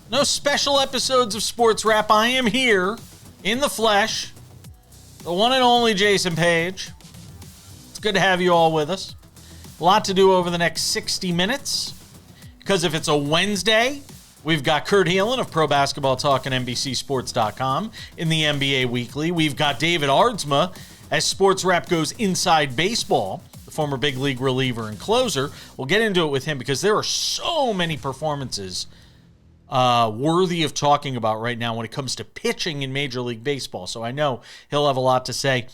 No special episodes of SportsWrap. I am here in the flesh. The one and only Jason Page. It's good to have you all with us. A lot to do over the next 60 minutes. Because if it's a Wednesday, we've got Kurt Helin of Pro Basketball Talk and NBCSports.com in the NBA Weekly. We've got David Aardsma as SportsWrap goes inside baseball, the former big league reliever and closer. We'll get into it with him because there are so many performances worthy of talking about right now when it comes to pitching in Major League Baseball. So I know he'll have a lot to say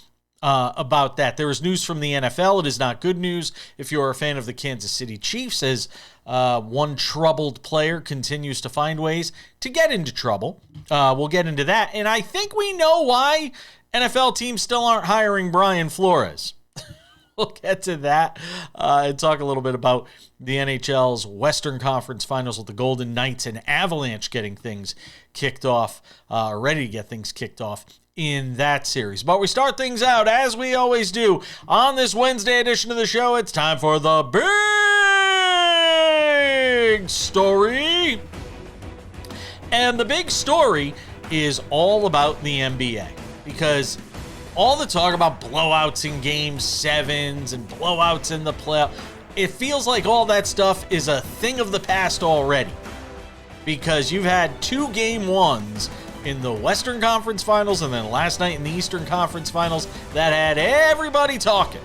about that. There is news from the NFL. It is not good news if you're a fan of the Kansas City Chiefs, as one troubled player continues to find ways to get into trouble. We'll get into that. And I think we know why NFL teams still aren't hiring Brian Flores. We'll get to that and talk a little bit about the NHL's Western Conference Finals with the Golden Knights and Avalanche getting things kicked off, ready to get things kicked off in that series. But we start things out, as we always do, on this Wednesday edition of the show. It's time for the big story. And the big story is all about the NBA, because all the talk about blowouts in Game 7s and blowouts in the playoff, it feels like all that stuff is a thing of the past already. Because you've had 2 Game 1s in the Western Conference Finals and then last night in the Eastern Conference Finals that had everybody talking.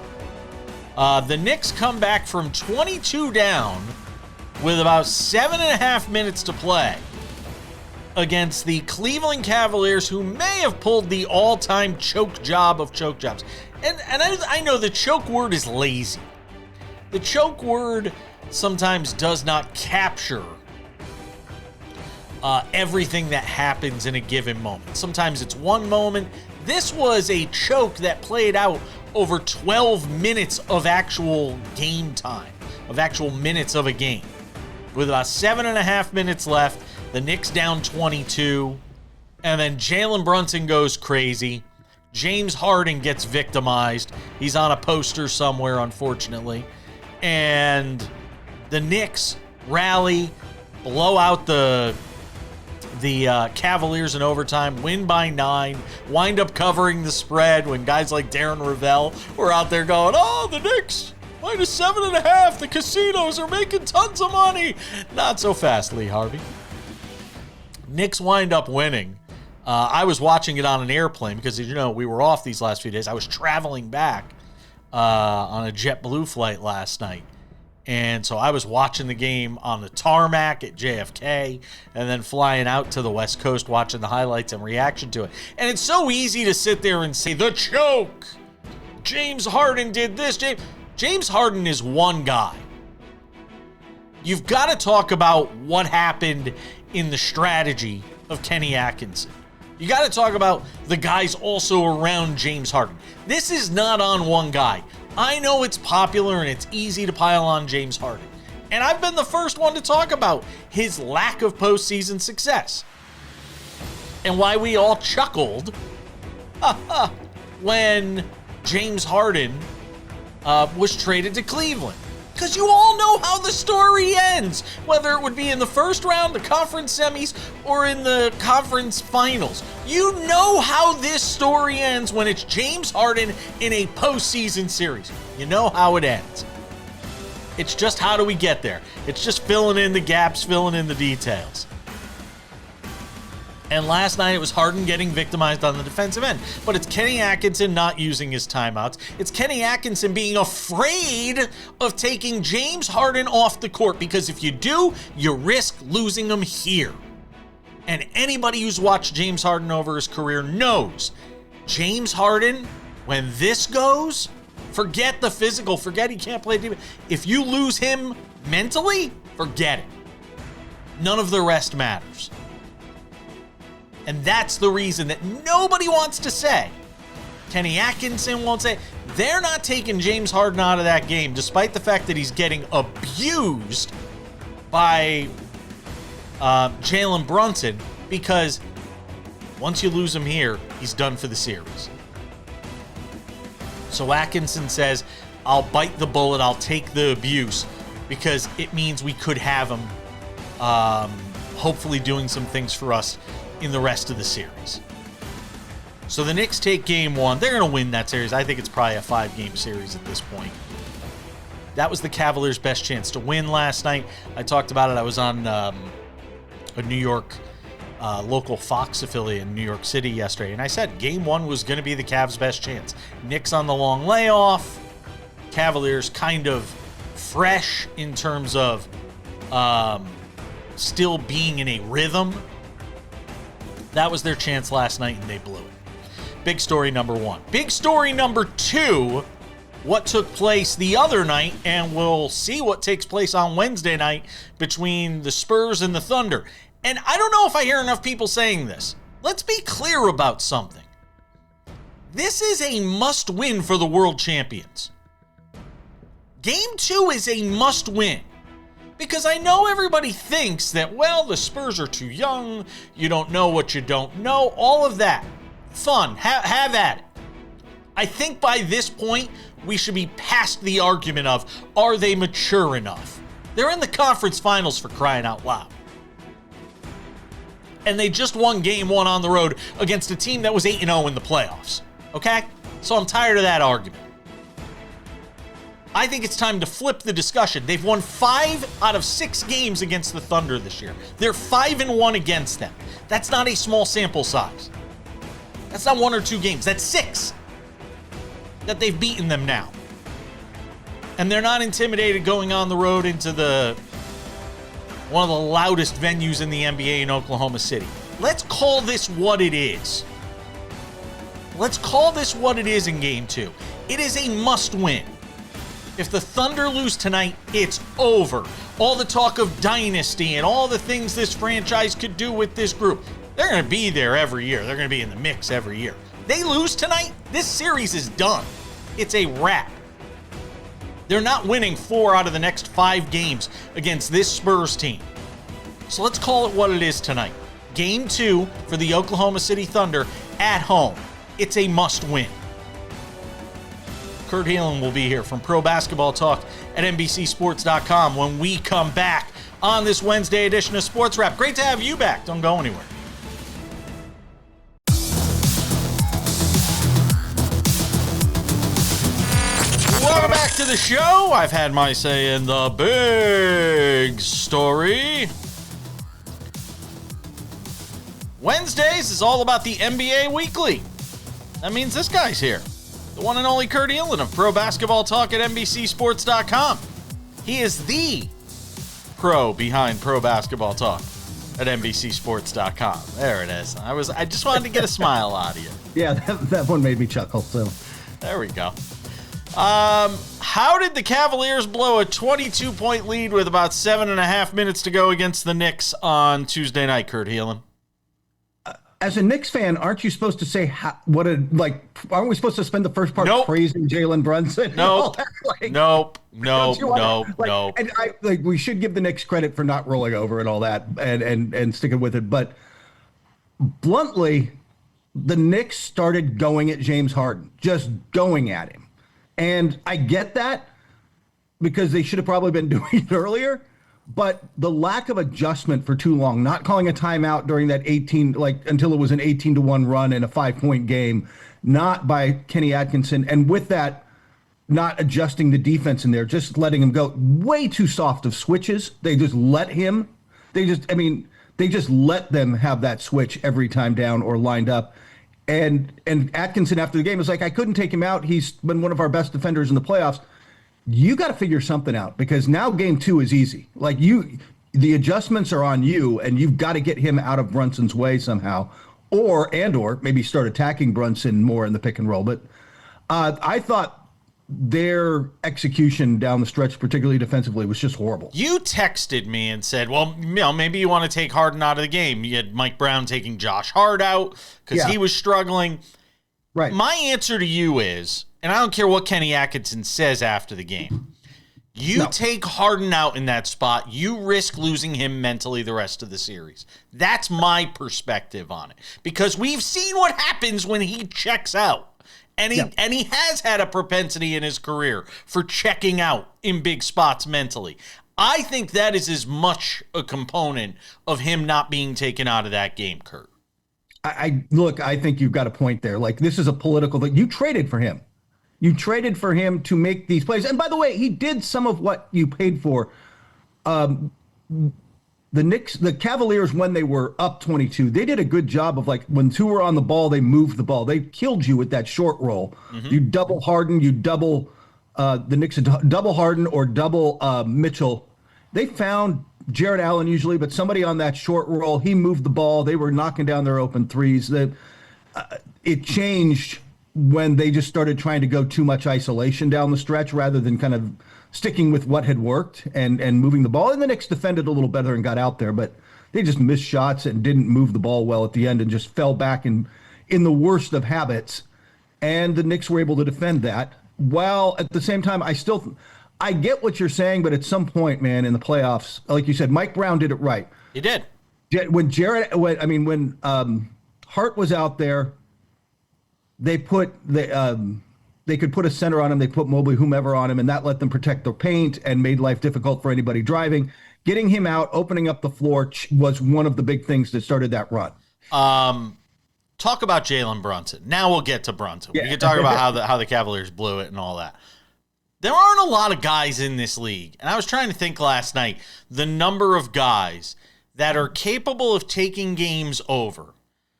The Knicks come back from 22 down with about 7.5 minutes to play against the Cleveland Cavaliers, who may have pulled the all-time choke job of choke jobs. And I know the choke word is lazy. The choke word sometimes does not capture everything that happens in a given moment. Sometimes it's one moment. This was a choke that played out over 12 minutes of actual game time, of actual minutes of a game. With about 7.5 minutes left, the Knicks down 22, and then Jalen Brunson goes crazy. James Harden gets victimized. He's on a poster somewhere, unfortunately. And the Knicks rally, blow out the Cavaliers in overtime, win by 9, wind up covering the spread when guys like Darren Ravel were out there going, oh, the Knicks, minus 7.5, the casinos are making tons of money. Not so fast, Lee Harvey. Knicks wind up winning. I was watching it on an airplane because, as you know, we were off these last few days. I was traveling back on a JetBlue flight last night. And so I was watching the game on the tarmac at JFK and then flying out to the West Coast, watching the highlights and reaction to it. And it's so easy to sit there and say, the choke. James Harden did this. James Harden is one guy. You've got to talk about what happened in the strategy of Kenny Atkinson. You got to talk about the guys also around James Harden. This is not on one guy. I know it's popular and it's easy to pile on James Harden. And I've been the first one to talk about his lack of postseason success. And why we all chuckled when James Harden was traded to Cleveland. Because you all know how the story ends, whether it would be in the first round, the conference semis, or in the conference finals. You know how this story ends when it's James Harden in a postseason series. You know how it ends. It's just, how do we get there? It's just filling in the gaps, filling in the details. And last night it was Harden getting victimized on the defensive end. But it's Kenny Atkinson not using his timeouts. It's Kenny Atkinson being afraid of taking James Harden off the court, because if you do, you risk losing him here. And anybody who's watched James Harden over his career knows James Harden, when this goes, forget the physical, forget he can't play defense. If you lose him mentally, forget it. None of the rest matters. And that's the reason that nobody wants to say. Kenny Atkinson won't say. They're not taking James Harden out of that game, despite the fact that he's getting abused by Jalen Brunson, because once you lose him here, he's done for the series. So Atkinson says, I'll bite the bullet, I'll take the abuse, because it means we could have him hopefully doing some things for us in the rest of the series. So the Knicks take game 1. They're going to win that series. I think it's probably a 5-game series at this point. That was the Cavaliers' best chance to win last night. I talked about it. I was on a New York local Fox affiliate in New York City yesterday, and I said game 1 was going to be the Cavs' best chance. Knicks on the long layoff. Cavaliers kind of fresh in terms of still being in a rhythm. That was their chance last night, and they blew it. Big story number 1. Big story number 2, what took place the other night, and we'll see what takes place on Wednesday night between the Spurs and the Thunder. And I don't know if I hear enough people saying this. Let's be clear about something. This is a must-win for the world champions. Game 2 is a must-win. Because I know everybody thinks that, well, the Spurs are too young, you don't know what you don't know, all of that. Fun, have at it. I think by this point, we should be past the argument of, are they mature enough? They're in the conference finals, for crying out loud. And they just won game 1 on the road against a team that was 8-0 in the playoffs. Okay? So I'm tired of that argument. I think it's time to flip the discussion. They've won 5 out of 6 games against the Thunder this year. They're 5-1 against them. That's not a small sample size. That's not 1 or 2 games. That's 6 that they've beaten them now. And they're not intimidated going on the road into one of the loudest venues in the NBA in Oklahoma City. Let's call this what it is. Let's call this what it is in game 2. It is a must-win. If the Thunder lose tonight, it's over. All the talk of dynasty and all the things this franchise could do with this group, they're going to be there every year. They're going to be in the mix every year. They lose tonight, this series is done. It's a wrap. They're not winning 4 out of the next 5 games against this Spurs team. So let's call it what it is tonight. Game 2 for the Oklahoma City Thunder at home. It's a must-win. Kurt Helin will be here from Pro Basketball Talk at NBCSports.com when we come back on this Wednesday edition of Sports Wrap. Great to have you back. Don't go anywhere. Welcome back to the show. I've had my say in the big story. Wednesdays is all about the NBA Weekly. That means this guy's here. The one and only Kurt Helin of Pro Basketball Talk at NBCSports.com. He is the pro behind Pro Basketball Talk at NBCSports.com. There it is. I just wanted to get a smile out of you. Yeah, that one made me chuckle. So there we go. How did the Cavaliers blow a 22-point lead with about 7.5 minutes to go against the Knicks on Tuesday night, Kurt Helin? As a Knicks fan, aren't you supposed to say aren't we supposed to spend the first part praising Jalen Brunson? Nope. Nope. And we should give the Knicks credit for not rolling over and all that and sticking with it. But bluntly, the Knicks started going at James Harden, just going at him. And I get that because they should have probably been doing it earlier. But the lack of adjustment for too long, not calling a timeout during that until it was an 18-1 run in a 5-point game, not by Kenny Atkinson. And with that, not adjusting the defense in there, just letting him go way too soft of switches. They just let him. They just let them have that switch every time down or lined up. And Atkinson after the game was like, I couldn't take him out. He's been one of our best defenders in the playoffs. You got to figure something out because now game 2 is easy. The adjustments are on you, and you've got to get him out of Brunson's way somehow, or maybe start attacking Brunson more in the pick and roll. But I thought their execution down the stretch, particularly defensively, was just horrible. You texted me and said, well, maybe you want to take Harden out of the game. You had Mike Brown taking Josh Hart out because he was struggling. Right. My answer to you is, and I don't care what Kenny Atkinson says after the game, take Harden out in that spot, you risk losing him mentally the rest of the series. That's my perspective on it. Because we've seen what happens when he checks out. And he has had a propensity in his career for checking out in big spots mentally. I think that is as much a component of him not being taken out of that game, Kurt. I think you've got a point there. Like, this is a political thing. You traded for him. You traded for him to make these plays. And by the way, he did some of what you paid for. The Cavaliers, when they were up 22, they did a good job of, like, when two were on the ball, they moved the ball. They killed you with that short roll. Mm-hmm. You double Harden, the Knicks double Harden or double Mitchell. They found Jarrett Allen usually, but somebody on that short roll, he moved the ball. They were knocking down their open threes. It changed when they just started trying to go too much isolation down the stretch rather than kind of sticking with what had worked and moving the ball. And the Knicks defended a little better and got out there, but they just missed shots and didn't move the ball well at the end and just fell back in the worst of habits. And the Knicks were able to defend that. While at the same time, I get what you're saying, but at some point, man, in the playoffs, like you said, Mike Brown did it right. He did. When Hart was out there, they could put a center on him. They put Mobley, whomever on him, and that let them protect their paint and made life difficult for anybody driving. Getting him out, opening up the floor was one of the big things that started that run. Talk about Jalen Brunson. Now we'll get to Brunson. Yeah. We can talk about how the Cavaliers blew it and all that. There aren't a lot of guys in this league, and I was trying to think last night, the number of guys that are capable of taking games over.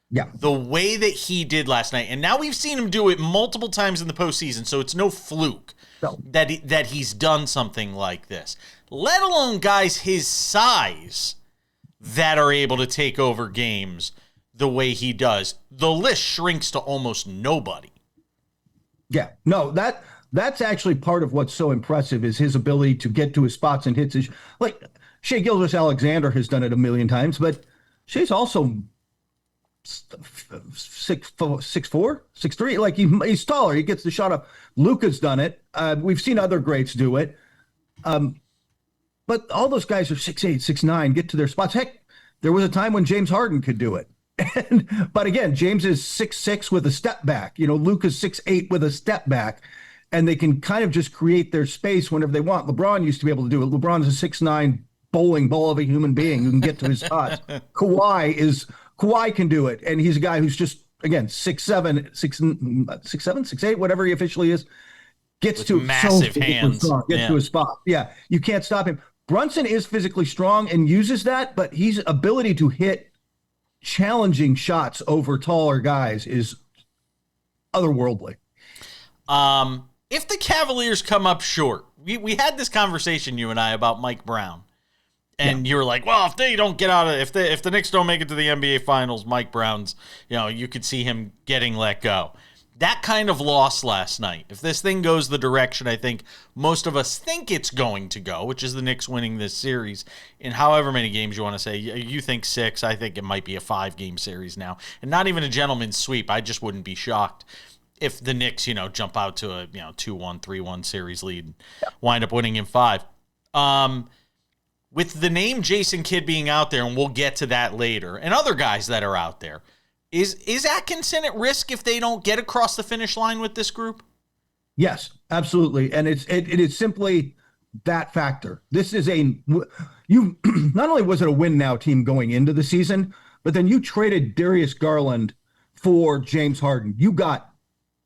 Yeah. The way that he did last night. And now we've seen him do it multiple times in the postseason, so it's no fluke that he's done something like this. Let alone guys his size that are able to take over games the way he does. The list shrinks to almost nobody. Yeah. No, that's actually part of what's so impressive is his ability to get to his spots and hits. Like, Shai Gilgeous-Alexander has done it a million times, but Shai's also 6'4", 6'3". Like, he's taller. He gets the shot up. Luka's done it. We've seen other greats do it. But all those guys are 6'8", 6'9", get to their spots. Heck, there was a time when James Harden could do it. But again, James is 6'6" with a step back. Luka's 6'8" with a step back. And they can kind of just create their space whenever they want. LeBron used to be able to do it. LeBron's a 6'9" bowling ball of a human being who can get to his spots. Kawhi can do it, and he's a guy who's just, again, 6'7", 6'8", whatever he officially is, gets with to massive hands, to his spot. Yeah, you can't stop him. Brunson is physically strong and uses that, but his ability to hit challenging shots over taller guys is otherworldly. If the Cavaliers come up short, we had this conversation, you and I, about Mike Brown. And you were like, well, if they don't get out of if the Knicks don't make it to the NBA Finals, Mike Brown's, you could see him getting let go. That kind of loss last night. If this thing goes the direction I think most of us think it's going to go, which is the Knicks winning this series in however many games you want to say, you think 6, I think it might be a 5-game series now. And not even a gentleman's sweep. I just wouldn't be shocked if the Knicks, jump out to a 2-1, 3-1 series lead and wind up winning in 5. With the name Jason Kidd being out there, and we'll get to that later, and other guys that are out there, is Atkinson at risk if they don't get across the finish line with this group? Yes, absolutely. And it is simply that factor. This is you not only was it a win now team going into the season, but then you traded Darius Garland for James Harden. You got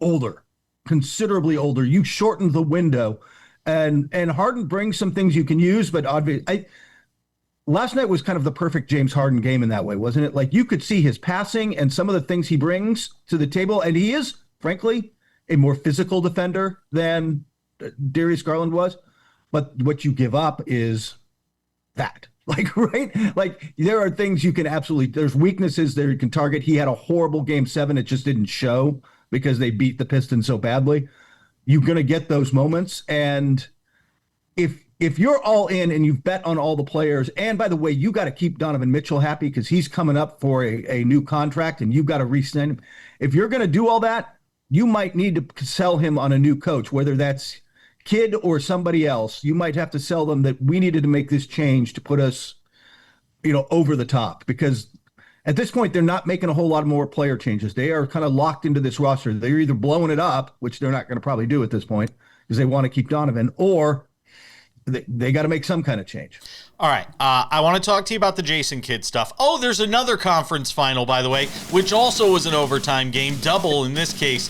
older, considerably older. You shortened the window. And Harden brings some things you can use, but last night was kind of the perfect James Harden game in that way, wasn't it? Like, you could see his passing and some of the things he brings to the table, and he is, frankly, a more physical defender than Darius Garland was. But what you give up is that. Like, right? Like, there are things you can there's weaknesses there you can target. He had a horrible Game 7. It just didn't show because they beat the Pistons so badly. You're going to get those moments. And if you're all in and you've bet on all the players, and by the way, you got to keep Donovan Mitchell happy because he's coming up for a new contract and you've got to re-sign him. If you're going to do all that, you might need to sell him on a new coach, whether that's Kidd or somebody else. You might have to sell them that we needed to make this change to put us, over the top, because at this point, they're not making a whole lot more player changes. They are kind of locked into this roster. They're either blowing it up, which they're not going to probably do at this point because they want to keep Donovan, or they got to make some kind of change. All right. I want to talk to you about the Jason Kidd stuff. Oh, there's another conference final, by the way, which also was an overtime game, double in this case,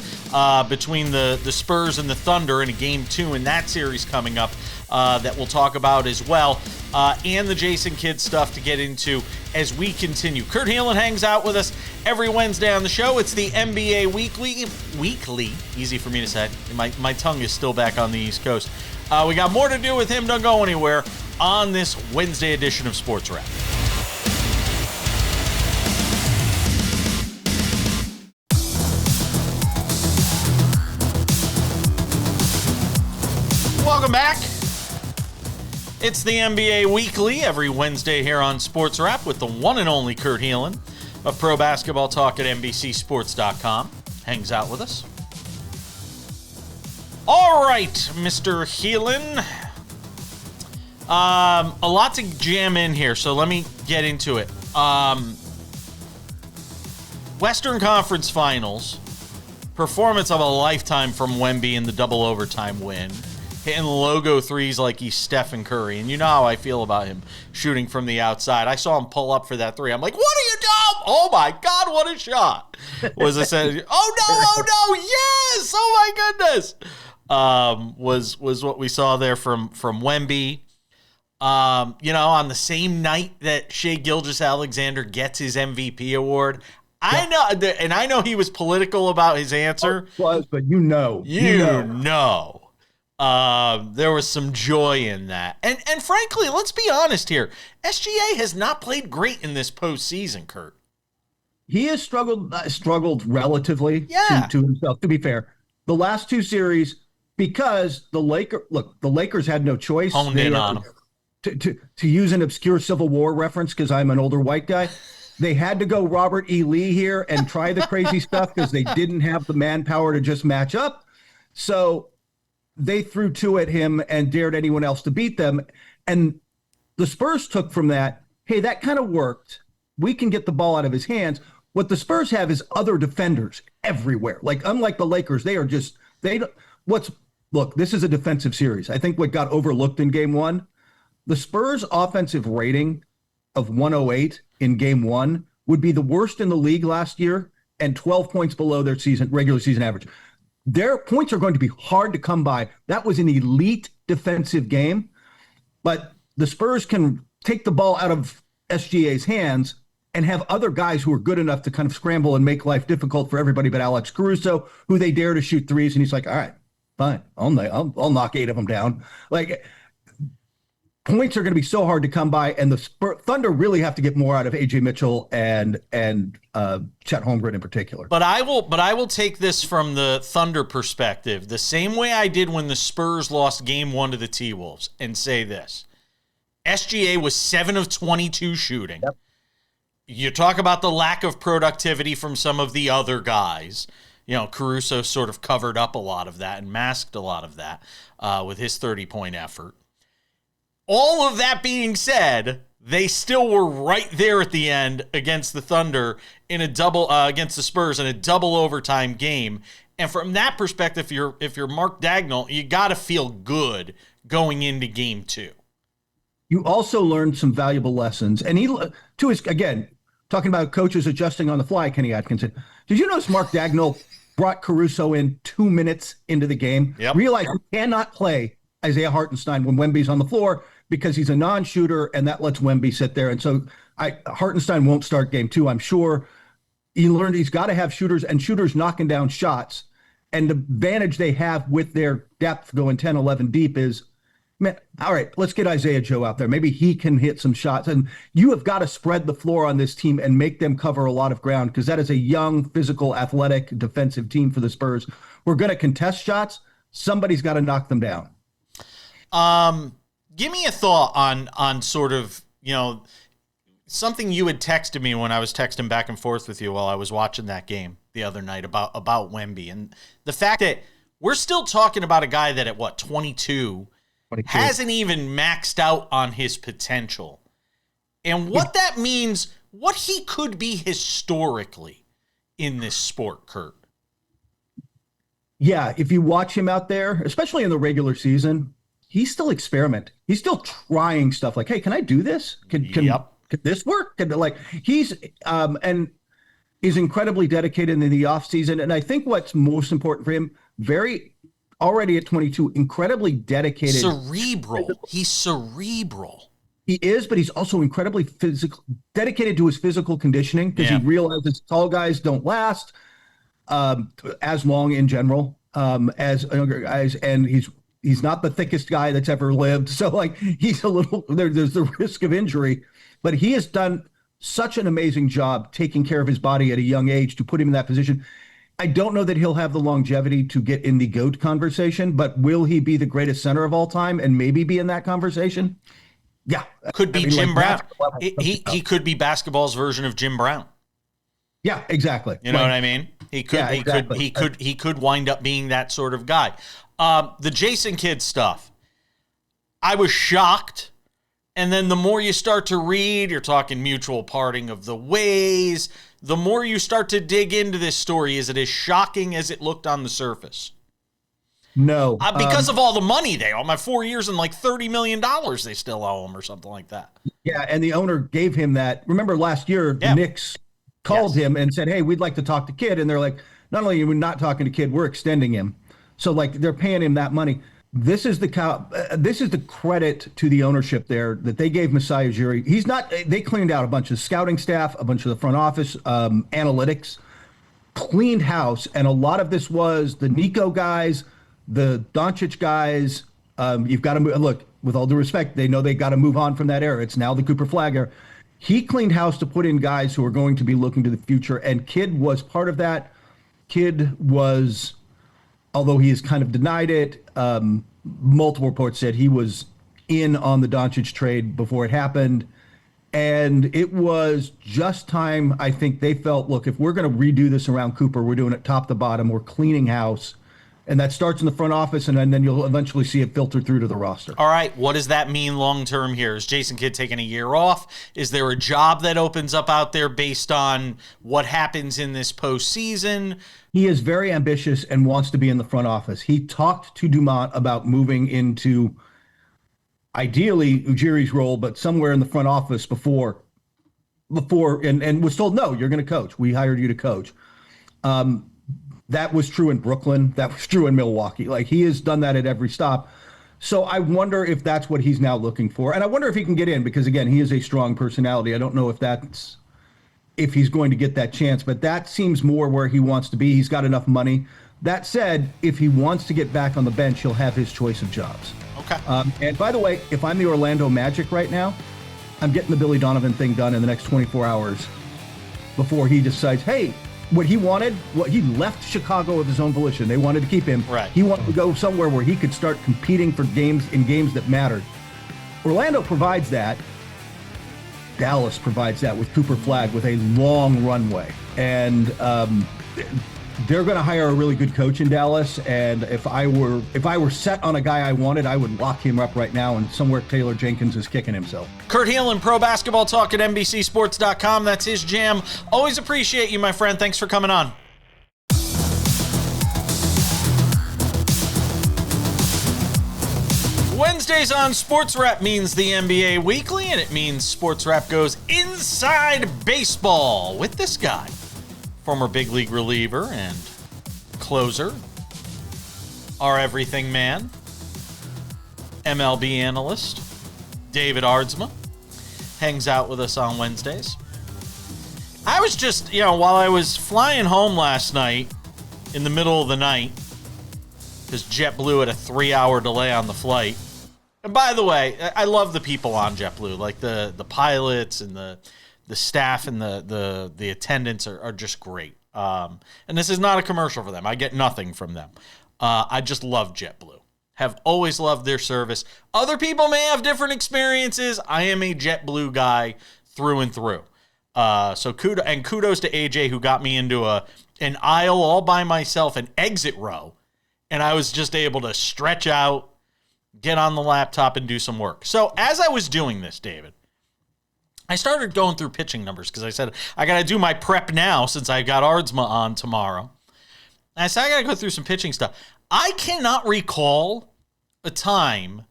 between the Spurs and the Thunder in a game 2 in that series coming up that we'll talk about as well, and the Jason Kidd stuff to get into as we continue. Kurt Helin hangs out with us every Wednesday on the show. It's the NBA Weekly, easy for me to say. My tongue is still back on the East Coast. We got more to do with him. Don't go anywhere on this Wednesday edition of Sports Wrap. Welcome back. It's the NBA Weekly every Wednesday here on Sports Wrap with the one and only Kurt Helin of Pro Basketball Talk at NBCSports.com. Hangs out with us. All right, Mr. Helin. A lot to jam in here, so let me get into it. Western Conference Finals, performance of a lifetime from Wemby in the double overtime win, hitting logo threes like he's Stephen Curry, and you know how I feel about him shooting from the outside. I saw him pull up for that three. I'm like, what are you doing? Oh my God, what a shot! Was I said, oh no, yes, oh my goodness. Was what we saw there from Wemby. On the same night that Shai Gilgeous-Alexander gets his MVP award, I know he was political about his answer. But there was some joy in that, and frankly, let's be honest here. SGA has not played great in this postseason, Kurt. He has struggled relatively to himself. To be fair, the last 2 series. Because the Lakers had no choice. Honed in on him. To use an obscure Civil War reference, because I'm an older white guy, they had to go Robert E. Lee here and try the crazy stuff because they didn't have the manpower to just match up. So they threw 2 at him and dared anyone else to beat them. And the Spurs took from that, hey, that kind of worked. We can get the ball out of his hands. What the Spurs have is other defenders everywhere. Like, unlike the Lakers, Look, this is a defensive series. I think what got overlooked in game 1, the Spurs' offensive rating of 108 in game 1 would be the worst in the league last year and 12 points below their regular season average. Their points are going to be hard to come by. That was an elite defensive game, but the Spurs can take the ball out of SGA's hands and have other guys who are good enough to kind of scramble and make life difficult for everybody but Alex Caruso, who they dare to shoot threes, and he's like, all right, fine, I'll knock 8 of them down. Like, points are going to be so hard to come by, and the Thunder really have to get more out of AJ Mitchell and Chet Holmgren in particular. But I will take this from the Thunder perspective, the same way I did when the Spurs lost game 1 to the T-Wolves, and say this: SGA was 7 of 22 shooting. Yep. You talk about the lack of productivity from some of the other guys. Caruso sort of covered up a lot of that and masked a lot of that with his 30-point effort. All of that being said, they still were right there at the end against the Thunder in a double against the Spurs in a double overtime game. And from that perspective, if you're Mark Dagnall, you got to feel good going into game 2. You also learned some valuable lessons, and again, talking about coaches adjusting on the fly. Kenny Atkinson, did you notice Mark Dagnall brought Caruso in 2 minutes into the game? Yep. Realized he cannot play Isaiah Hartenstein when Wemby's on the floor because he's a non-shooter, and that lets Wemby sit there. And so Hartenstein won't start game 2, I'm sure. He learned he's got to have shooters and shooters knocking down shots. And the advantage they have with their depth going 10, 11 deep is, man, all right, let's get Isaiah Joe out there. Maybe he can hit some shots. And you have got to spread the floor on this team and make them cover a lot of ground, because that is a young, physical, athletic, defensive team for the Spurs. We're going to contest shots. Somebody's got to knock them down. Give me a thought on sort of, something you had texted me when I was texting back and forth with you while I was watching that game the other night about Wemby, and the fact that we're still talking about a guy that at 22 hasn't even maxed out on his potential, and what that means, what he could be historically in this sport, Kurt. Yeah, if you watch him out there, especially in the regular season, he's still experimenting. He's still trying stuff like, hey, can I do this? Can this work? He's and is incredibly dedicated in the offseason. And I think what's most important for him, already at 22, incredibly dedicated. Cerebral. He's cerebral. He is, but he's also incredibly dedicated to his physical conditioning because he realizes tall guys don't last as long in general as younger guys, and he's not the thickest guy that's ever lived. So he's a little there's the risk of injury, but he has done such an amazing job taking care of his body at a young age to put him in that position. I don't know that he'll have the longevity to get in the GOAT conversation, but will he be the greatest center of all time and maybe be in that conversation? Yeah. Could be Jim Brown. He could be basketball's version of Jim Brown. Yeah, exactly. You know what I mean? He could wind up being that sort of guy. The Jason Kidd stuff, I was shocked. And then the more you start to read, you're talking mutual parting of the ways. The more you start to dig into this story, is it as shocking as it looked on the surface? No. Because of all the money they owe. My 4 years and $30 million they still owe him or something like that. Yeah, and the owner gave him that. Remember last year, the Knicks called him and said, hey, we'd like to talk to Kidd. And they're like, not only are we not talking to Kidd, we're extending him. So they're paying him that money. This is the credit to the ownership there that they gave Masai Ujiri. They cleaned out a bunch of scouting staff, a bunch of the front office, analytics, cleaned house. And a lot of this was the Nico guys, the Doncic guys. You've got to look, with all due respect, they know they got to move on from that era. It's now the Cooper Flagg era. He cleaned house to put in guys who are going to be looking to the future. And Kidd was part of that. Kidd was, although he has kind of denied it, multiple reports said he was in on the Doncic trade before it happened. And it was just time. I think they felt, look, if we're going to redo this around Cooper, we're doing it top to bottom. We're cleaning house. And that starts in the front office, and then you'll eventually see it filter through to the roster. All right, what does that mean long-term here? Is Jason Kidd taking a year off? Is there a job that opens up out there based on what happens in this postseason? He is very ambitious and wants to be in the front office. He talked to Dumont about moving into, ideally, Ujiri's role, but somewhere in the front office before, and was told, no, you're going to coach. We hired you to coach. That was true in Brooklyn. That was true in Milwaukee. He has done that at every stop. So I wonder if that's what he's now looking for. And I wonder if he can get in because, again, he is a strong personality. I don't know if he's going to get that chance, but that seems more where he wants to be. He's got enough money. That said, if he wants to get back on the bench, he'll have his choice of jobs. Okay. And by the way, if I'm the Orlando Magic right now, I'm getting the Billy Donovan thing done in the next 24 hours before he decides, hey, what he wanted, he left Chicago of his own volition. They wanted to keep him. Right. He wanted to go somewhere where he could start competing for games that mattered. Orlando provides that. Dallas provides that with Cooper Flagg with a long runway. And they're going to hire a really good coach in Dallas. And if I were set on a guy I wanted, I would lock him up right now. And somewhere Taylor Jenkins is kicking himself. Kurt Helin, Pro Basketball Talk at NBCSports.com. That's his jam. Always appreciate you, my friend. Thanks for coming on. Wednesdays on SportsWrap means the NBA Weekly, and it means SportsWrap goes inside baseball with this guy. Former big league reliever and closer, our everything man, MLB analyst, David Aardsma, hangs out with us on Wednesdays. I was just, while I was flying home last night, in the middle of the night, because JetBlue had a 3-hour delay on the flight. And by the way, I love the people on JetBlue, like the pilots and the staff and the attendants are just great. And this is not a commercial for them. I get nothing from them. I just love JetBlue. Have always loved their service. Other people may have different experiences. I am a JetBlue guy through and through. So kudos to AJ who got me into an aisle all by myself, an exit row, and I was just able to stretch out, get on the laptop, and do some work. So as I was doing this, David, I started going through pitching numbers because I said, I got to do my prep now since I got Aardsma on tomorrow. And I said, I got to go through some pitching stuff. I cannot recall a time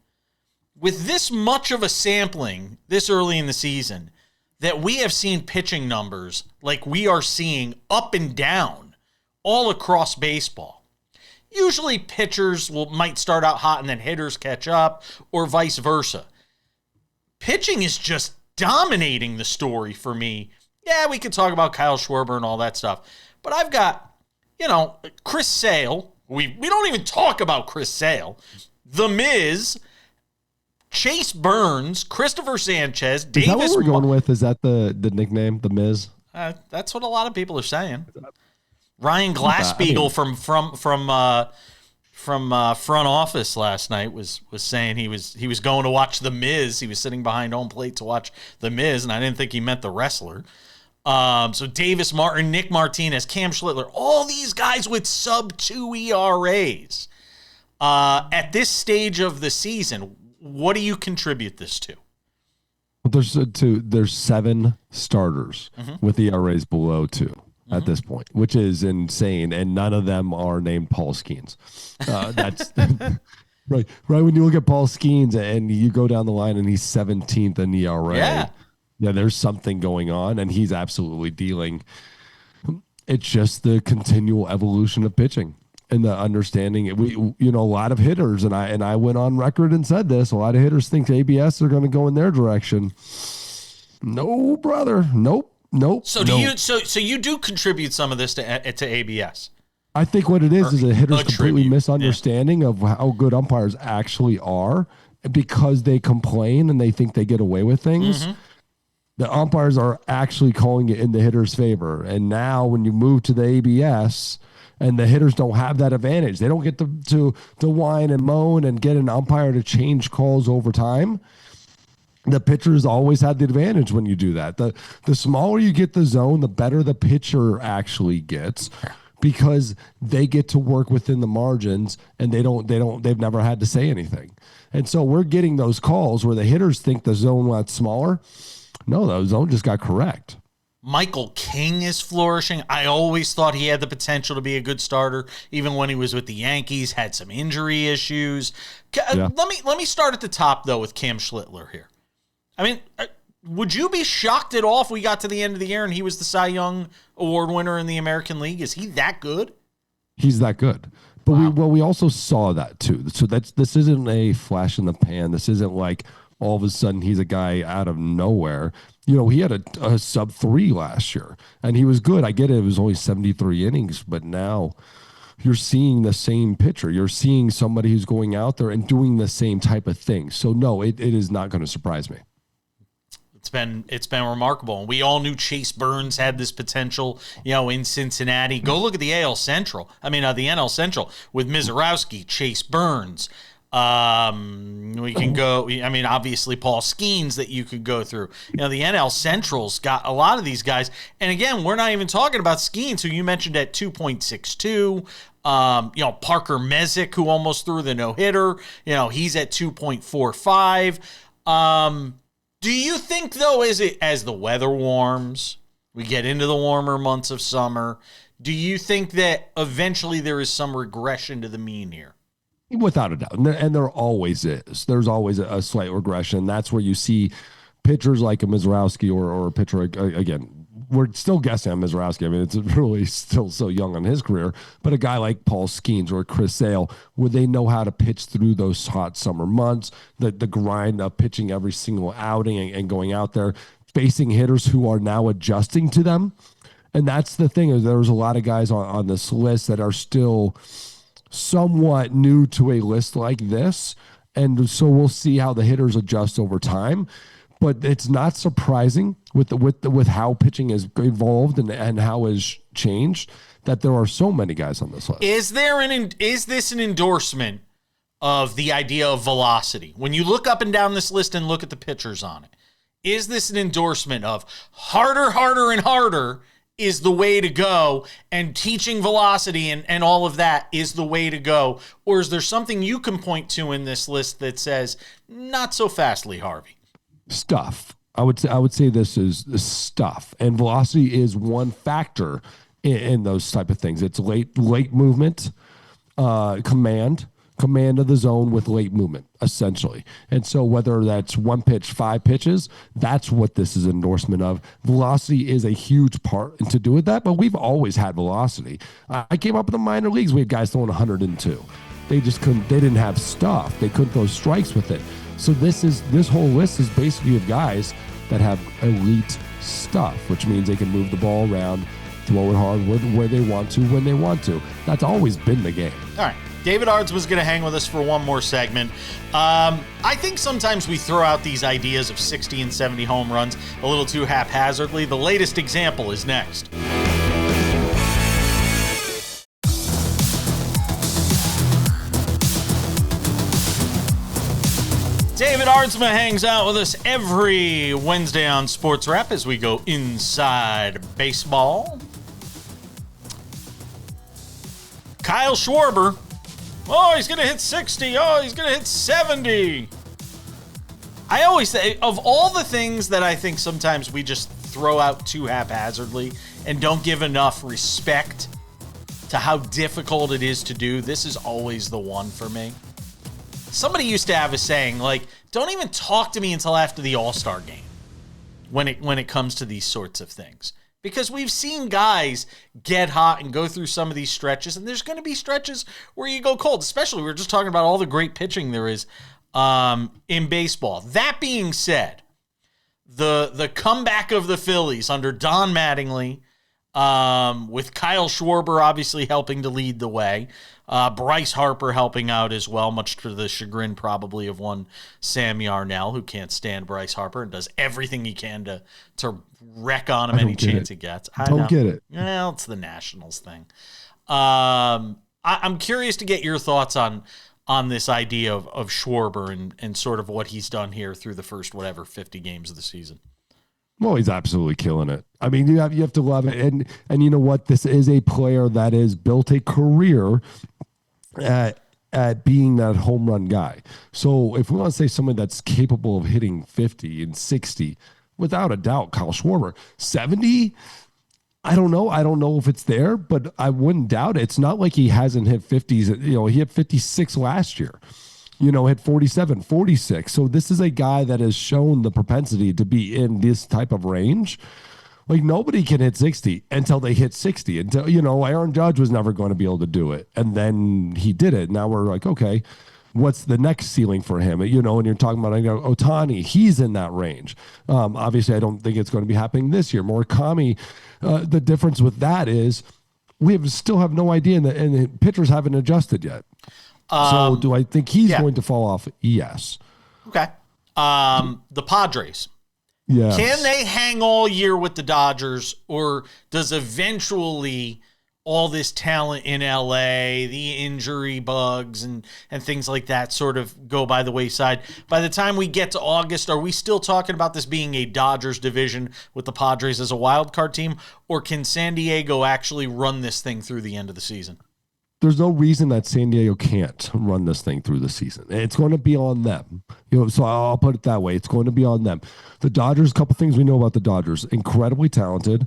with this much of a sampling this early in the season, that we have seen pitching numbers like we are seeing up and down all across baseball. Usually pitchers might start out hot and then hitters catch up, or vice versa. Pitching is just dominating the story for me. Yeah, we could talk about Kyle Schwarber and all that stuff, but I've got, Chris Sale. We don't even talk about Chris Sale. The Miz, Chase Burns, Christopher Sanchez, Davis. Is that what we're going with? Is that the nickname, The Miz? That's what a lot of people are saying. Ryan Glassbeagle from front office last night was saying he was going to watch The Miz. He was sitting behind home plate to watch The Miz, and I didn't think he meant the wrestler. So Davis Martin, Nick Martinez, Cam Schlittler, all these guys with sub-2 ERAs. At this stage of the season, what do you contribute this to? Well, there's 7 starters with ERAs below 2 at this point, which is insane, and none of them are named Paul Skeens. That's right. When you look at Paul Skeens and you go down the line and he's 17th in ERA. Yeah, there's something going on, and he's absolutely dealing. It's just the continual evolution of pitching and the understanding. A lot of hitters, and I went on record and said this. A lot of hitters think ABS are going to go in their direction. No, brother. Nope. So you do contribute some of this to ABS? I think what it is a hitter's completely misunderstanding of how good umpires actually are, because they complain and they think they get away with things. The umpires are actually calling it in the hitter's favor. And now when you move to the ABS and the hitters don't have that advantage, they don't get to whine and moan and get an umpire to change calls over time. The pitchers always had the advantage when you do that. The smaller you get the zone, the better the pitcher actually gets, because they get to work within the margins and they've never had to say anything. And so we're getting those calls where the hitters think the zone got smaller. No, the zone just got correct. Michael King is flourishing. I always thought he had the potential to be a good starter, even when he was with the Yankees, had some injury issues. Yeah. Let me start at the top, though, with Cam Schlittler here. I mean, would you be shocked at all if we got to the end of the year and he was the Cy Young Award winner in the American League? Is he that good? He's that good. But we also saw that, too. So this isn't a flash in the pan. This isn't like all of a sudden he's a guy out of nowhere. He had a sub-3 last year, and he was good. I get it. It was only 73 innings, but now you're seeing the same pitcher. You're seeing somebody who's going out there and doing the same type of thing. So, no, it is not going to surprise me. It's been remarkable. We all knew Chase Burns had this potential, in Cincinnati. Go look at the AL Central. The NL Central with Mizorowski, Chase Burns. We can go, obviously Paul Skeens that you could go through. The NL Central's got a lot of these guys. And again, we're not even talking about Skeens, who you mentioned at 2.62. Parker Mesick, who almost threw the no-hitter. He's at 2.45. Do you think, though, as the weather warms, we get into the warmer months of summer, do you think that eventually there is some regression to the mean here? Without a doubt. And there always is. There's always a slight regression. That's where you see pitchers like a Mizorowski or a pitcher, again, we're still guessing on Mizorowski. It's really still so young on his career. But a guy like Paul Skeens or Chris Sale, where they know how to pitch through those hot summer months, the grind of pitching every single outing and going out there, facing hitters who are now adjusting to them. And that's the thing, is there's a lot of guys on this list that are still somewhat new to a list like this, and so we'll see how the hitters adjust over time. But it's not surprising with how pitching has evolved and how has changed that there are so many guys on this list. Is this an endorsement of the idea of velocity? When you look up and down this list and look at the pitchers on it, is this an endorsement of harder, harder, and harder is the way to go, and teaching velocity and all of that is the way to go? Or is there something you can point to in this list that says, not so fastly, Harvey? Stuff. I would say this is stuff, and velocity is one factor in those type of things. It's late movement, command. command of the zone with late movement, essentially. And so whether that's one pitch, 5 pitches, that's what this is an endorsement of. Velocity is a huge part to do with that, but we've always had velocity. I came up in the minor leagues, we had guys throwing 102. They just couldn't, they didn't have stuff. They couldn't throw strikes with it. So this whole list is basically of guys that have elite stuff, which means they can move the ball around, throw it hard where they want to, when they want to. That's always been the game. All right. David Aardsma was going to hang with us for one more segment. I think sometimes we throw out these ideas of 60 and 70 home runs a little too haphazardly. The latest example is next. David Aardsma hangs out with us every Wednesday on SportsWrap as we go inside baseball. Kyle Schwarber. Oh, he's going to hit 60. Oh, he's going to hit 70. I always say, of all the things that I think sometimes we just throw out too haphazardly and don't give enough respect to how difficult it is to do, this is always the one for me. Somebody used to have a saying, like, don't even talk to me until after the All-Star game when it comes to these sorts of things. Because we've seen guys get hot and go through some of these stretches, and there's going to be stretches where you go cold, especially we were just talking about all the great pitching there is in baseball. That being said, the comeback of the Phillies under Don Mattingly, with Kyle Schwarber obviously helping to lead the way, Bryce Harper helping out as well, much to the chagrin probably of one Sam Yarnell, who can't stand Bryce Harper and does everything he can to wreck on him any chance he gets. I don't get it. Well, it's the Nationals thing. I'm curious to get your thoughts on this idea of Schwarber and sort of what he's done here through the first, 50 games of the season. Well, he's absolutely killing it. I mean, you have to love it. And you know what? This is a player that has built a career at being that home run guy. So if we want to say someone that's capable of hitting 50 and 60, without a doubt, Kyle Schwarber. 70, I don't know. I don't know if it's there, but I wouldn't doubt it. It's not like he hasn't hit 50s. You know, he hit 56 last year. You know, hit 47, 46. So this is a guy that has shown the propensity to be in this type of range. Like, nobody can hit 60 until they hit 60. Until, you know, Aaron Judge was never going to be able to do it. And then he did it. Now we're like, okay, what's the next ceiling for him? You know, and you're talking about, Ohtani, he's in that range. Obviously, I don't think it's going to be happening this year. Murakami, the difference with that is still have no idea, and the pitchers haven't adjusted yet. So do I think he's going to fall off? Yes. Okay. The Padres. Yes. Can they hang all year with the Dodgers, or does eventually all this talent in LA, the injury bugs and things like that sort of go by the wayside? By the time we get to August, are we still talking about this being a Dodgers division with the Padres as a wild card team, or can San Diego actually run this thing through the end of the season? There's no reason that San Diego can't run this thing through the season. It's going to be on them. You know, so I'll put it that way. It's going to be on them. The Dodgers, a couple things we know about the Dodgers: incredibly talented,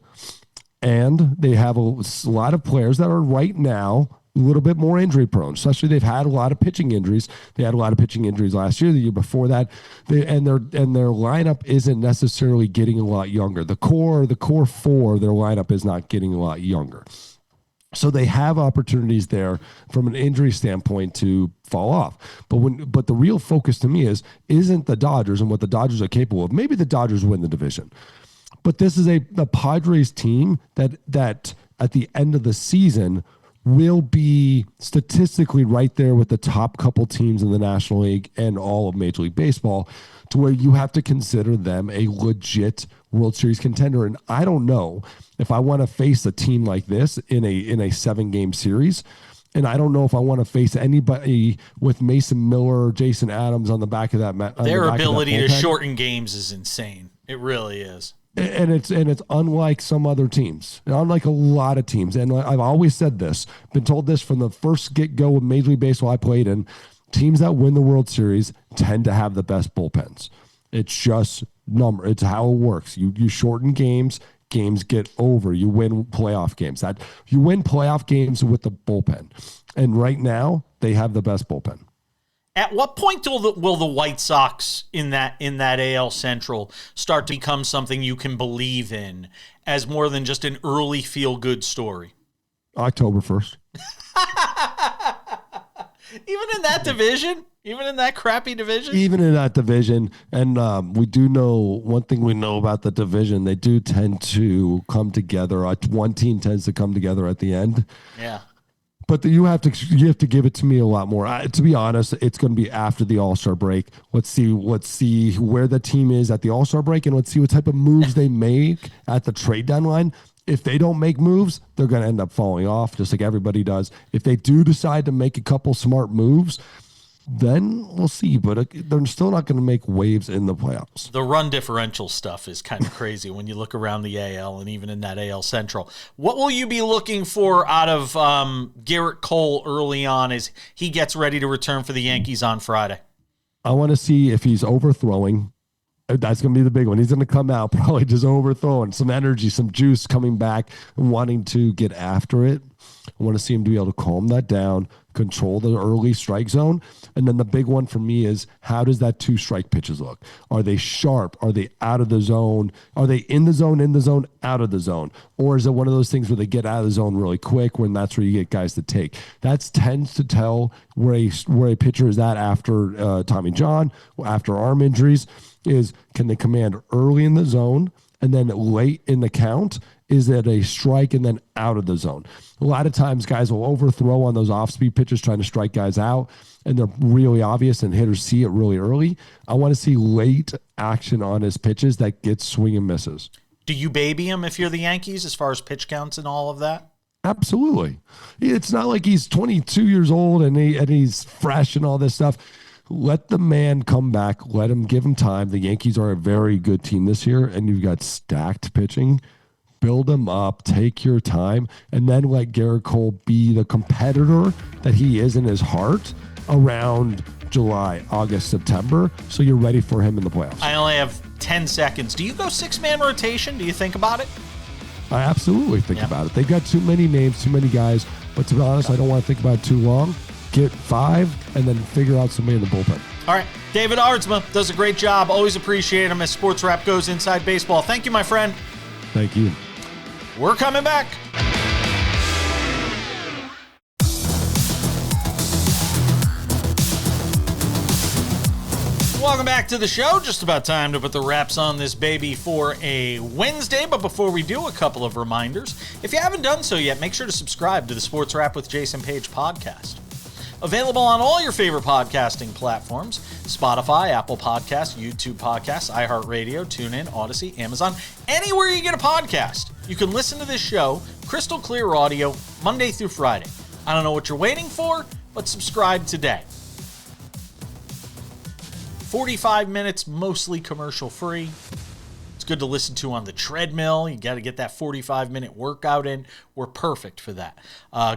and they have a lot of players that are right now a little bit more injury prone. Especially, they've had a lot of pitching injuries. They had a lot of pitching injuries last year, the year before that. And their lineup isn't necessarily getting a lot younger. The core four, their lineup is not getting a lot younger. So they have opportunities there from an injury standpoint to fall off. But the real focus to me isn't the Dodgers and what the Dodgers are capable of. Maybe the Dodgers win the division. But this is the Padres team that at the end of the season will be statistically right there with the top couple teams in the National League and all of Major League Baseball, to where you have to consider them a legit World Series contender. And I don't know if I want to face a team like this in a 7-game series. And I don't know if I want to face anybody with Mason Miller or Jason Adams on the back of that. Their ability to shorten games is insane. It really is. And it's unlike some other teams, unlike a lot of teams. And I've always said this, been told this from the first get-go of Major League Baseball I played in. Teams that win the World Series tend to have the best bullpens. It's just it's how it works. You shorten games, games get over. You win playoff games. You win playoff games with the bullpen. And right now, they have the best bullpen. At what point will the White Sox in that AL Central start to become something you can believe in as more than just an early feel-good story? October 1st. Even in that division? Even in that crappy division? Even in that division. And we do know, one thing we know about the division, they do tend to come together. One team tends to come together at the end. Yeah. But you have to give it to me a lot more. To be honest, it's going to be after the All-Star break. Let's see where the team is at the All-Star break, and let's see what type of moves they make at the trade deadline. If they don't make moves, they're going to end up falling off, just like everybody does. If they do decide to make a couple smart moves, then we'll see. But they're still not going to make waves in the playoffs. The run differential stuff is kind of crazy when you look around the AL and even in that AL Central. What will you be looking for out of Gerrit Cole early on as he gets ready to return for the Yankees on Friday? I want to see if he's overthrowing. That's going to be the big one. He's going to come out probably just overthrowing, some energy, some juice coming back and wanting to get after it. I want to see him to be able to calm that down, control the early strike zone. And then the big one for me is, how does that 2-strike pitches look? Are they sharp? Are they out of the zone? Are they in the zone, out of the zone? Or is it one of those things where they get out of the zone really quick when that's where you get guys to take? That tends to tell where a pitcher is at after Tommy John, after arm injuries, is can they command early in the zone and then late in the count? Is it a strike and then out of the zone? A lot of times guys will overthrow on those off-speed pitches trying to strike guys out, and they're really obvious and hitters see it really early. I want to see late action on his pitches that get swing and misses. Do you baby him if you're the Yankees as far as pitch counts and all of that? Absolutely. It's not like he's 22 years old and he's fresh and all this stuff. Let the man come back. Let him give him time. The Yankees are a very good team this year, and you've got stacked pitching. Build them up, take your time, and then let Gerrit Cole be the competitor that he is in his heart around July, August, September, so you're ready for him in the playoffs. I only have 10 seconds. Do you go 6-man rotation? Do you think about it? I absolutely think about it. They've got too many names, too many guys, but to be honest, I don't want to think about it too long. Get 5 and then figure out somebody in the bullpen. All right. David Aardsma does a great job. Always appreciate him as Sports Wrap goes inside baseball. Thank you, my friend. Thank you. We're coming back. Welcome back to the show. Just about time to put the wraps on this baby for a Wednesday. But before we do, a couple of reminders. If you haven't done so yet, make sure to subscribe to the Sports Wrap with Jason Page podcast. Available on all your favorite podcasting platforms: Spotify, Apple Podcasts, YouTube Podcasts, iHeartRadio, TuneIn, Odyssey, Amazon. Anywhere you get a podcast, you can listen to this show, crystal clear audio, Monday through Friday. I don't know what you're waiting for, but subscribe today. 45 minutes, mostly commercial free. It's good to listen to on the treadmill. You got to get that 45-minute workout in. We're perfect for that.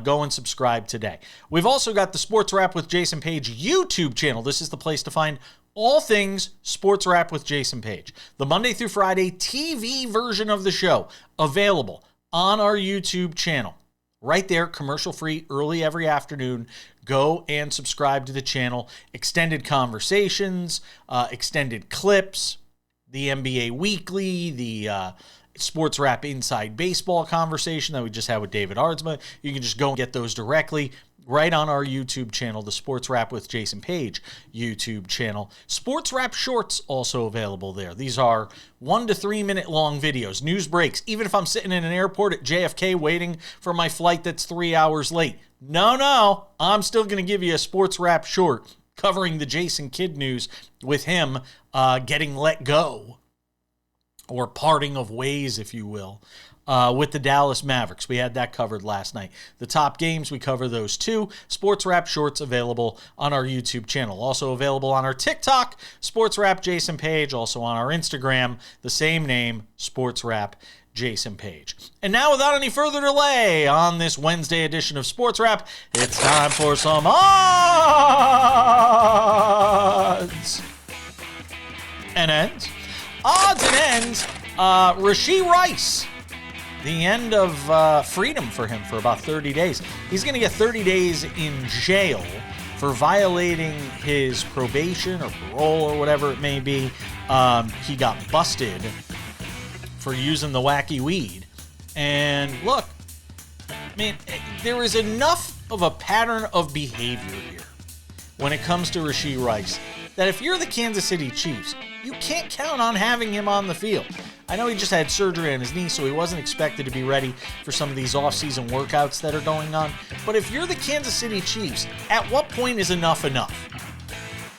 Go and subscribe today. We've also got the Sports Wrap with Jason Page YouTube channel. This is the place to find all things Sports Wrap with Jason Page. The Monday through Friday TV version of the show available on our YouTube channel. Right there, commercial-free, early every afternoon. Go and subscribe to the channel. Extended conversations, extended clips, the NBA Weekly, the Sports Wrap Inside Baseball conversation that we just had with David Aardsma. You can just go and get those directly right on our YouTube channel, the Sports Wrap with Jason Page YouTube channel. Sports Wrap Shorts also available there. These are 1 to 3 minute long videos, news breaks. Even if I'm sitting in an airport at JFK waiting for my flight that's 3 hours late. No, I'm still going to give you a Sports Wrap short covering the Jason Kidd news with him getting let go, or parting of ways, if you will, with the Dallas Mavericks. We had that covered last night. The top games, we cover those too. Sports Wrap Shorts available on our YouTube channel. Also available on our TikTok, Sports Wrap Jason Page. Also on our Instagram, the same name, Sports Wrap Jason Page. And now, without any further delay, on this Wednesday edition of Sports Wrap, it's time for some odds and ends. Odds and ends. Rashee Rice the end of freedom for him for about 30 days. He's going to get 30 days in jail for violating his probation or parole or whatever it may be. He got busted for using the wacky weed. And look, I mean, there is enough of a pattern of behavior here when it comes to Rashee Rice that if you're the Kansas City Chiefs, you can't count on having him on the field. I know he just had surgery on his knee, so he wasn't expected to be ready for some of these off-season workouts that are going on. But if you're the Kansas City Chiefs, at what point is enough enough?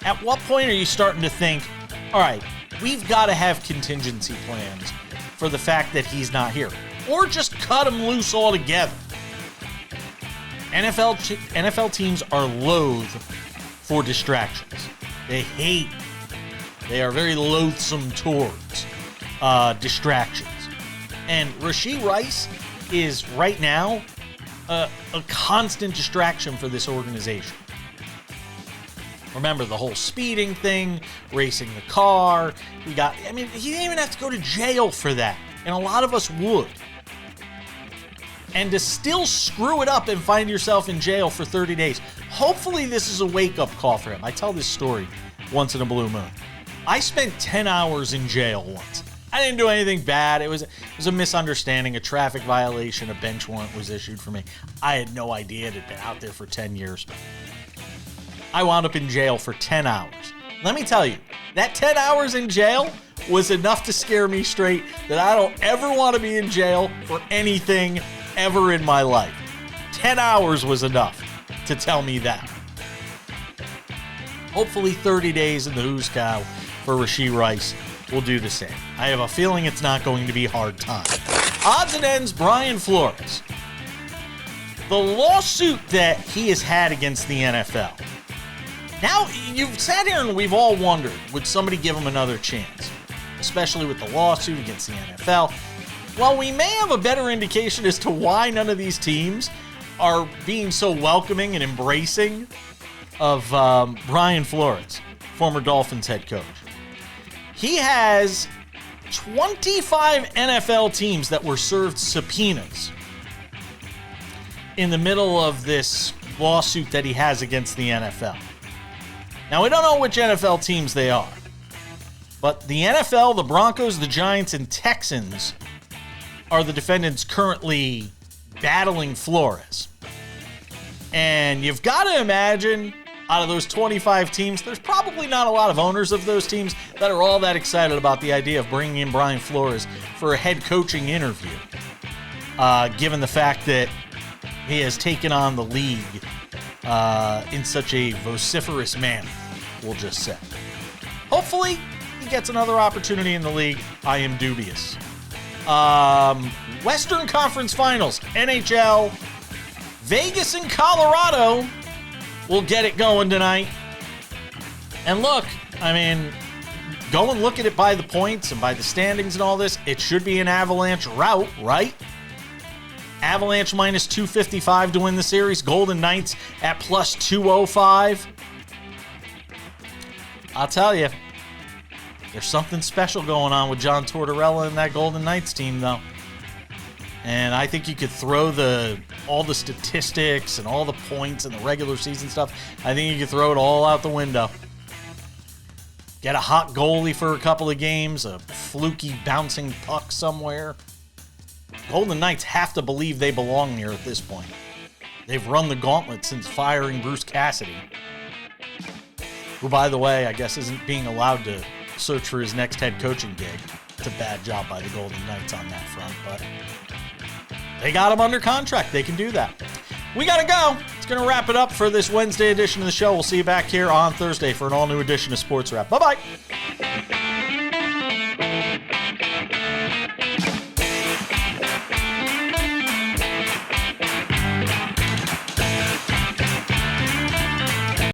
At what point are you starting to think, all right, we've got to have contingency plans for the fact that he's not here? Or just cut him loose altogether. NFL teams are loath for distractions. They are very loathsome towards distractions. And Rashee Rice is right now a constant distraction for this organization. Remember the whole speeding thing, racing the car. He didn't even have to go to jail for that. And a lot of us would. And to still screw it up and find yourself in jail for 30 days. Hopefully this is a wake-up call for him. I tell this story once in a blue moon. I spent 10 hours in jail once. I didn't do anything bad. It was a misunderstanding, a traffic violation, a bench warrant was issued for me. I had no idea it had been out there for 10 years. I wound up in jail for 10 hours. Let me tell you, that 10 hours in jail was enough to scare me straight that I don't ever want to be in jail for anything ever in my life. 10 hours was enough to tell me that. Hopefully 30 days in the Who's Cow for Rashee Rice will do the same. I have a feeling it's not going to be hard time. Odds and ends, Brian Flores. The lawsuit that he has had against the NFL. Now, you've sat here and we've all wondered, would somebody give him another chance? Especially with the lawsuit against the NFL. Well, we may have a better indication as to why none of these teams are being so welcoming and embracing of Brian Flores, former Dolphins head coach. He has 25 NFL teams that were served subpoenas in the middle of this lawsuit that he has against the NFL. Now, we don't know which NFL teams they are, but the NFL, the Broncos, the Giants, and Texans are the defendants currently battling Flores. And you've got to imagine, out of those 25 teams, there's probably not a lot of owners of those teams that are all that excited about the idea of bringing in Brian Flores for a head coaching interview, given the fact that he has taken on the league in such a vociferous manner, we'll just say. Hopefully, he gets another opportunity in the league. I am dubious. Western Conference Finals, NHL, Vegas and Colorado will get it going tonight. And look, I mean, go and look at it by the points and by the standings and all this. It should be an Avalanche rout, right? Avalanche minus 255 to win the series. Golden Knights at plus 205. I'll tell you, there's something special going on with John Tortorella and that Golden Knights team, though. And I think you could throw all the statistics and all the points and the regular season stuff. I think you could throw it all out the window. Get a hot goalie for a couple of games, a fluky bouncing puck somewhere. Golden Knights have to believe they belong here at this point. They've run the gauntlet since firing Bruce Cassidy, who, by the way, I guess isn't being allowed to search for his next head coaching gig. It's a bad job by the Golden Knights on that front, but they got him under contract. They can do that. We got to go. It's going to wrap it up for this Wednesday edition of the show. We'll see you back here on Thursday for an all-new edition of Sports Wrap. Bye-bye.